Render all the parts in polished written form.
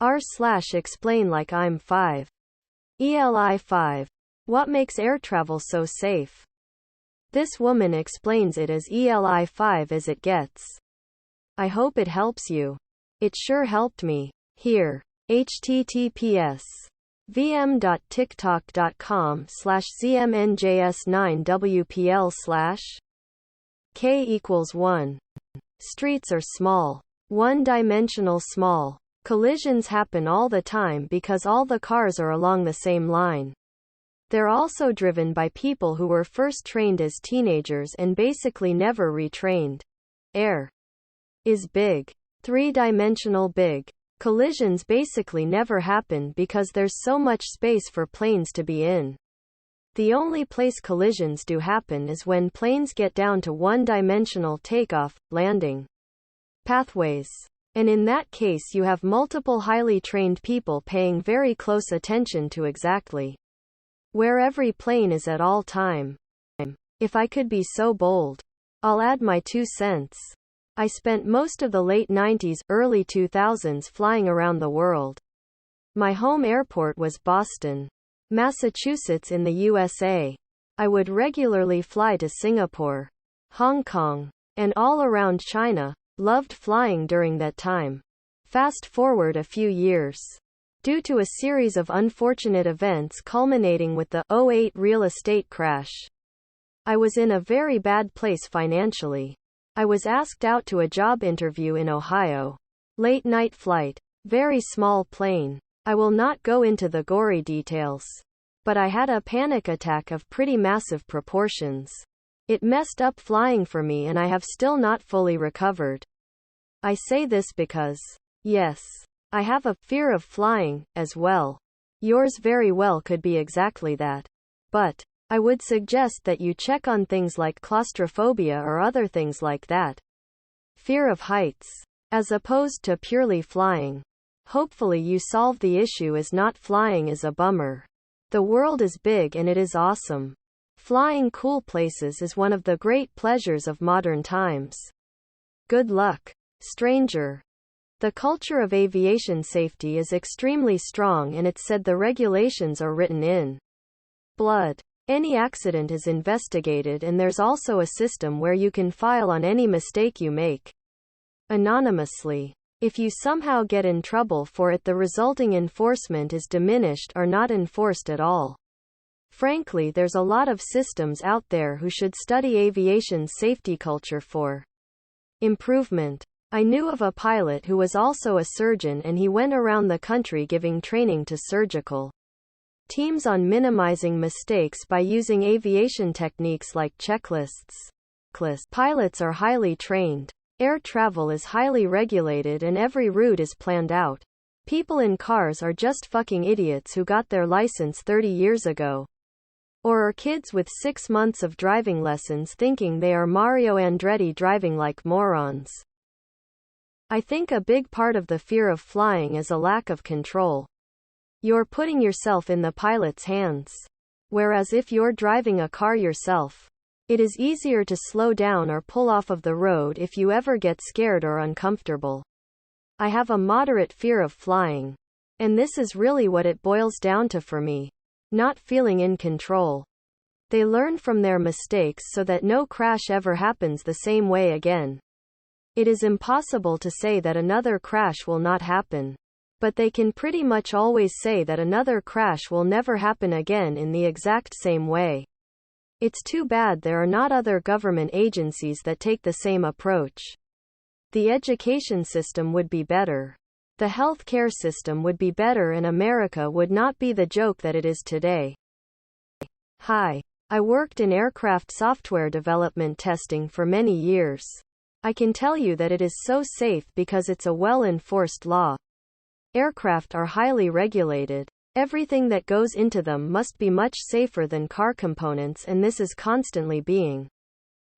r/explainlikeimfive. ELI5. What makes air travel so safe? This woman explains it as ELI5 as it gets. I hope it helps you. It sure helped me. Here. https vm.tiktok.com/cmnjs9wpl/ k=1. Streets are small. One-dimensional small. Collisions happen all the time because all the cars are along the same line. They're also driven by people who were first trained as teenagers and basically never retrained. Air is big. Three-dimensional big. Collisions basically never happen because there's so much space for planes to be in. The only place collisions do happen is when planes get down to one-dimensional takeoff, landing pathways. And in that case you have multiple highly trained people paying very close attention to exactly where every plane is at all time. If I could be so bold, I'll add my 2 cents. I spent most of the late 90s, early 2000s flying around the world. My home airport was Boston, Massachusetts in the USA. I would regularly fly to Singapore, Hong Kong, and all around China. Loved flying during that time. Fast forward a few years. Due to a series of unfortunate events culminating with the '08 real estate crash, I was in a very bad place financially. I was asked out to a job interview in Ohio. Late night flight. Very small plane. I will not go into the gory details. But I had a panic attack of pretty massive proportions. It messed up flying for me and I have still not fully recovered. I say this because, yes, I have a fear of flying, as well. Yours very well could be exactly that. But I would suggest that you check on things like claustrophobia or other things like that. Fear of heights. As opposed to purely flying. Hopefully you solve the issue as not flying is a bummer. The world is big and it is awesome. Flying cool places is one of the great pleasures of modern times. Good luck, stranger. The culture of aviation safety is extremely strong and it's said the regulations are written in blood. Any accident is investigated and there's also a system where you can file on any mistake you make anonymously. If you somehow get in trouble for it, the resulting enforcement is diminished or not enforced at all. Frankly, there's a lot of systems out there who should study aviation safety culture for improvement. I knew of a pilot who was also a surgeon and he went around the country giving training to surgical teams on minimizing mistakes by using aviation techniques like checklists. Pilots are highly trained. Air travel is highly regulated and every route is planned out. People in cars are just fucking idiots who got their license 30 years ago. Or are kids with 6 months of driving lessons thinking they are Mario Andretti driving like morons. I think a big part of the fear of flying is a lack of control. You're putting yourself in the pilot's hands. Whereas if you're driving a car yourself, it is easier to slow down or pull off of the road if you ever get scared or uncomfortable. I have a moderate fear of flying. And this is really what it boils down to for me. Not feeling in control. They learn from their mistakes so that no crash ever happens the same way again. It is impossible to say that another crash will not happen. But they can pretty much always say that another crash will never happen again in the exact same way. It's too bad there are not other government agencies that take the same approach. The education system would be better. The healthcare system would be better and America would not be the joke that it is today. Hi. I worked in aircraft software development testing for many years. I can tell you that it is so safe because it's a well-enforced law. Aircraft are highly regulated. Everything that goes into them must be much safer than car components, and this is constantly being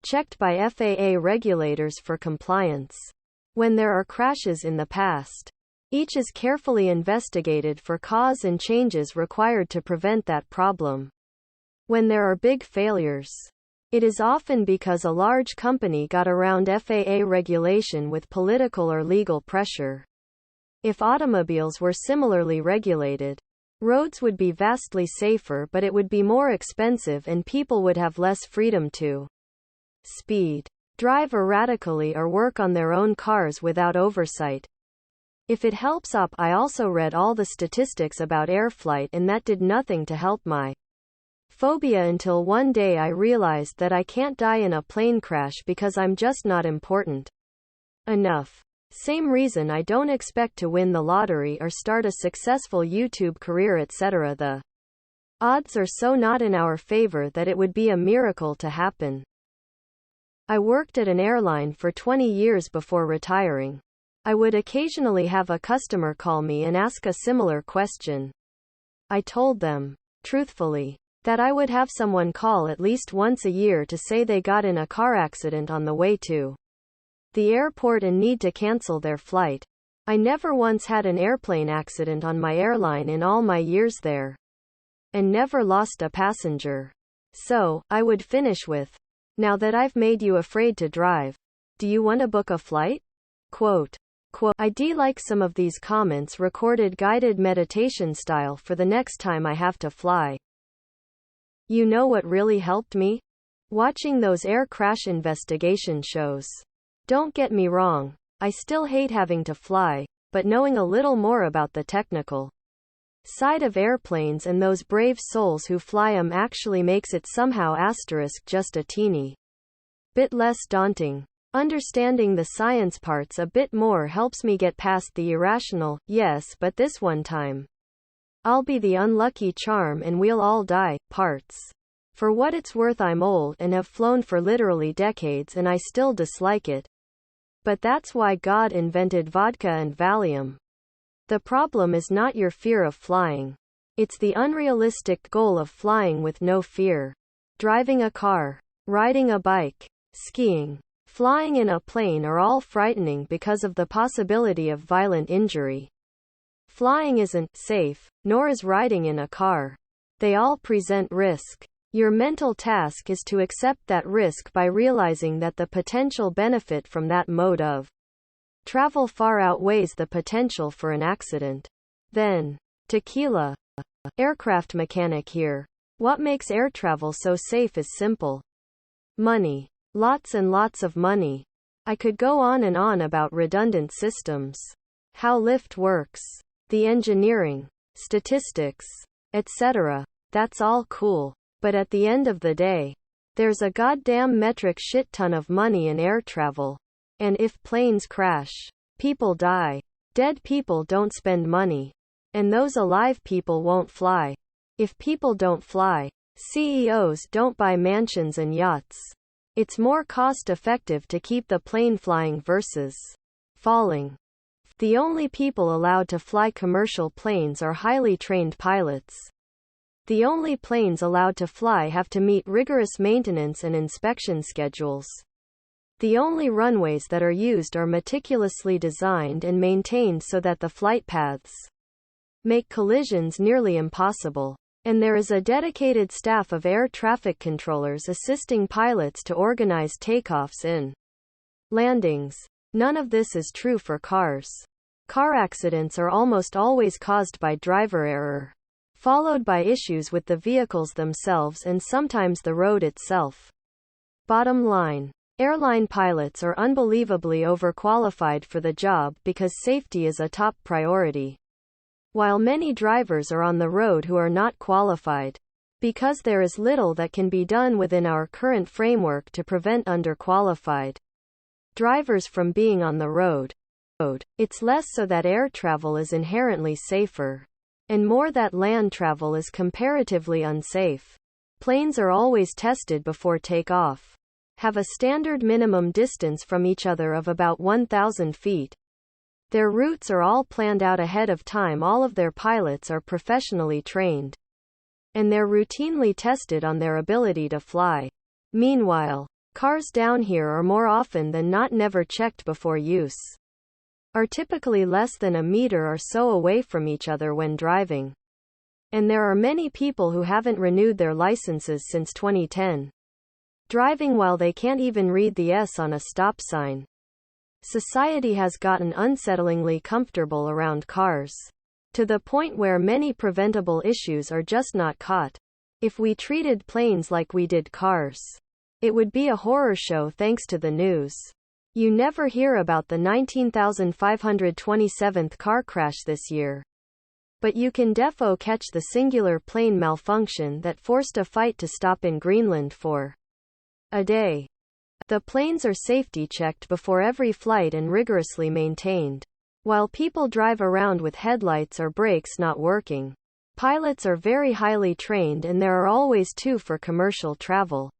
checked by FAA regulators for compliance. When there are crashes in the past, each is carefully investigated for cause and changes required to prevent that problem. When there are big failures, it is often because a large company got around FAA regulation with political or legal pressure. If automobiles were similarly regulated, roads would be vastly safer, but it would be more expensive and people would have less freedom to speed, drive erratically, or work on their own cars without oversight. If it helps up, I also read all the statistics about air flight, and that did nothing to help my phobia until one day I realized that I can't die in a plane crash because I'm just not important enough. Same reason I don't expect to win the lottery or start a successful YouTube career, etc. The odds are so not in our favor that it would be a miracle to happen. I worked at an airline for 20 years before retiring. I would occasionally have a customer call me and ask a similar question. I told them, truthfully, that I would have someone call at least once a year to say they got in a car accident on the way to the airport and need to cancel their flight. I never once had an airplane accident on my airline in all my years there, and never lost a passenger. So, I would finish with, now that I've made you afraid to drive, do you want to book a flight? Quote. I do like some of these comments recorded guided meditation style for the next time I have to fly. You know what really helped me? Watching those air crash investigation shows. Don't get me wrong, I still hate having to fly, but knowing a little more about the technical side of airplanes and those brave souls who fly 'em actually makes it somehow just a teeny bit less daunting. Understanding the science parts a bit more helps me get past the irrational, yes, but this one time I'll be the unlucky charm and we'll all die, parts. For what it's worth, I'm old and have flown for literally decades and I still dislike it. But that's why God invented vodka and Valium. The problem is not your fear of flying. It's the unrealistic goal of flying with no fear. Driving a car, riding a bike, skiing, flying in a plane are all frightening because of the possibility of violent injury. Flying isn't safe, nor is riding in a car. They all present risk. Your mental task is to accept that risk by realizing that the potential benefit from that mode of travel far outweighs the potential for an accident. Then, tequila. Aircraft mechanic here. What makes air travel so safe is simple. Money. Lots and lots of money. I could go on and on about redundant systems, how lift works, the engineering, statistics, etc. That's all cool. But at the end of the day, there's a goddamn metric shit ton of money in air travel. And if planes crash, people die. Dead people don't spend money. And those alive people won't fly. If people don't fly, CEOs don't buy mansions and yachts. It's more cost-effective to keep the plane flying versus falling. The only people allowed to fly commercial planes are highly trained pilots. The only planes allowed to fly have to meet rigorous maintenance and inspection schedules. The only runways that are used are meticulously designed and maintained so that the flight paths make collisions nearly impossible. And there is a dedicated staff of air traffic controllers assisting pilots to organize takeoffs and landings. None of this is true for cars. Car accidents are almost always caused by driver error, followed by issues with the vehicles themselves and sometimes the road itself. Bottom line, airline pilots are unbelievably overqualified for the job because safety is a top priority. While many drivers are on the road who are not qualified, because there is little that can be done within our current framework to prevent underqualified drivers from being on the road. It's less so that air travel is inherently safer, and more that land travel is comparatively unsafe. Planes are always tested before takeoff, have a standard minimum distance from each other of about 1,000 feet. Their routes are all planned out ahead of time. All of their pilots are professionally trained, and they're routinely tested on their ability to fly. Meanwhile, cars down here are more often than not never checked before use, are typically less than a meter or so away from each other when driving. And there are many people who haven't renewed their licenses since 2010, driving while they can't even read the S on a stop sign. Society has gotten unsettlingly comfortable around cars, to the point where many preventable issues are just not caught. If we treated planes like we did cars, it would be a horror show thanks to the news. You never hear about the 19,527th car crash this year. But you can defo catch the singular plane malfunction that forced a fight to stop in Greenland for a day. The planes are safety checked before every flight and rigorously maintained. While people drive around with headlights or brakes not working, pilots are very highly trained and there are always two for commercial travel.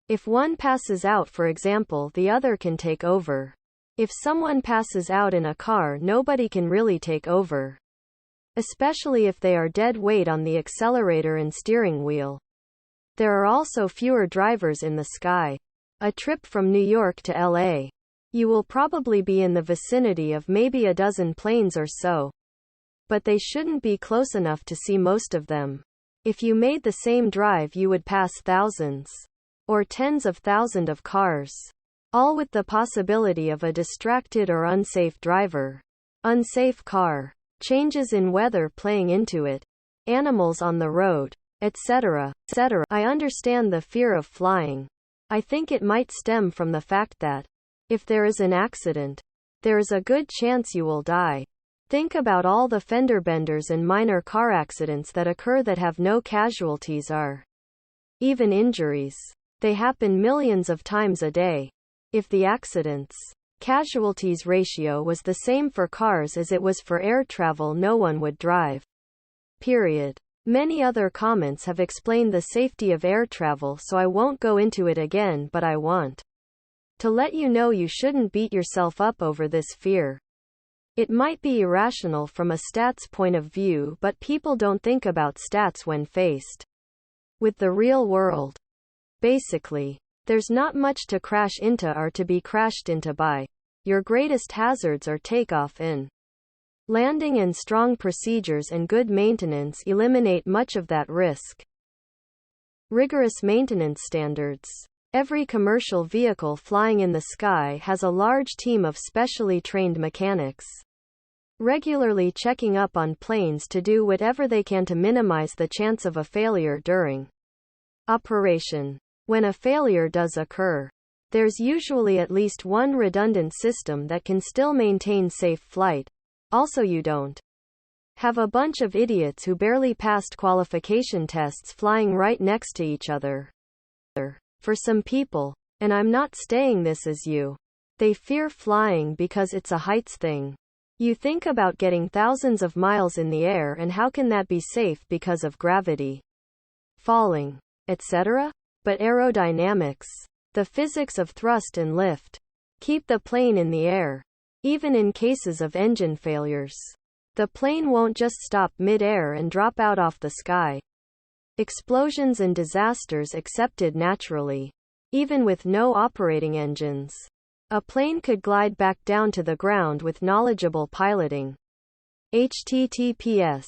If one passes out, for example, the other can take over. If someone passes out in a car, nobody can really take over, especially if they are dead weight on the accelerator and steering wheel. There are also fewer drivers in the sky. A trip from New York to LA. You will probably be in the vicinity of maybe a dozen planes or so. But they shouldn't be close enough to see most of them. If you made the same drive, you would pass thousands or tens of thousands of cars, all with the possibility of a distracted or unsafe driver, unsafe car, changes in weather playing into it, animals on the road, etc., etc. I understand the fear of flying. I think it might stem from the fact that, if there is an accident, there is a good chance you will die. Think about all the fender benders and minor car accidents that occur that have no casualties or even injuries. They happen millions of times a day. If the accidents casualties ratio was the same for cars as it was for air travel, no one would drive. Period. Many other comments have explained the safety of air travel, so I won't go into it again, but I want to let you know you shouldn't beat yourself up over this fear. It might be irrational from a stats point of view, but people don't think about stats when faced with the real world. Basically, there's not much to crash into or to be crashed into by. Your greatest hazards are takeoff and landing, and strong procedures and good maintenance eliminate much of that risk. Rigorous maintenance standards. Every commercial vehicle flying in the sky has a large team of specially trained mechanics, regularly checking up on planes to do whatever they can to minimize the chance of a failure during operation. When a failure does occur, there's usually at least one redundant system that can still maintain safe flight. Also, you don't have a bunch of idiots who barely passed qualification tests flying right next to each other. For some people, and I'm not saying this as you, they fear flying because it's a heights thing. You think about getting thousands of miles in the air, and how can that be safe because of gravity, falling, etc.? But aerodynamics, the physics of thrust and lift, keep the plane in the air. Even in cases of engine failures, the plane won't just stop mid-air and drop out off the sky. Explosions and disasters accepted naturally. Even with no operating engines, a plane could glide back down to the ground with knowledgeable piloting. https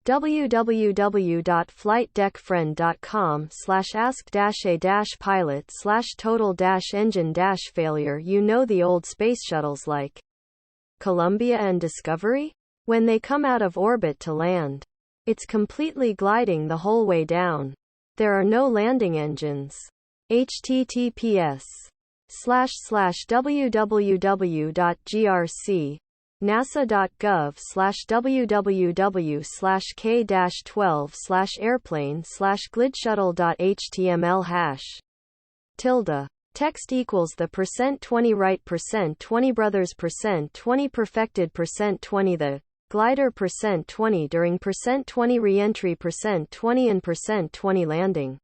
www.flightdeckfriend.com/ask-a-pilot/total-engine-failure. You know the old space shuttles like Columbia and Discovery? When they come out of orbit to land, it's completely gliding the whole way down. There are no landing engines. https://www.grc nasa.gov/www/k-12/airplane/glidshuttle.html #. Text equals the %20 right %20 brothers %20 perfected %20 the glider %20 during %20 re-entry %20 and %20 landing.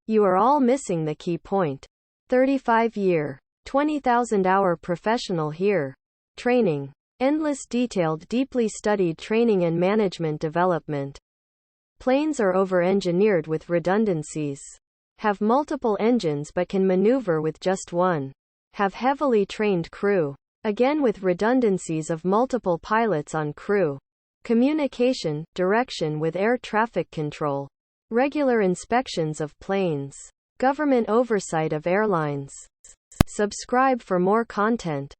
You are all missing the key point. 35-year, 20,000-hour professional here. Training. Endless detailed deeply studied training and management development. Planes are over-engineered with redundancies. Have multiple engines but can maneuver with just one. Have heavily trained crew. Again with redundancies of multiple pilots on crew. Communication, direction with air traffic control. Regular inspections of planes. Government oversight of airlines. Subscribe for more content.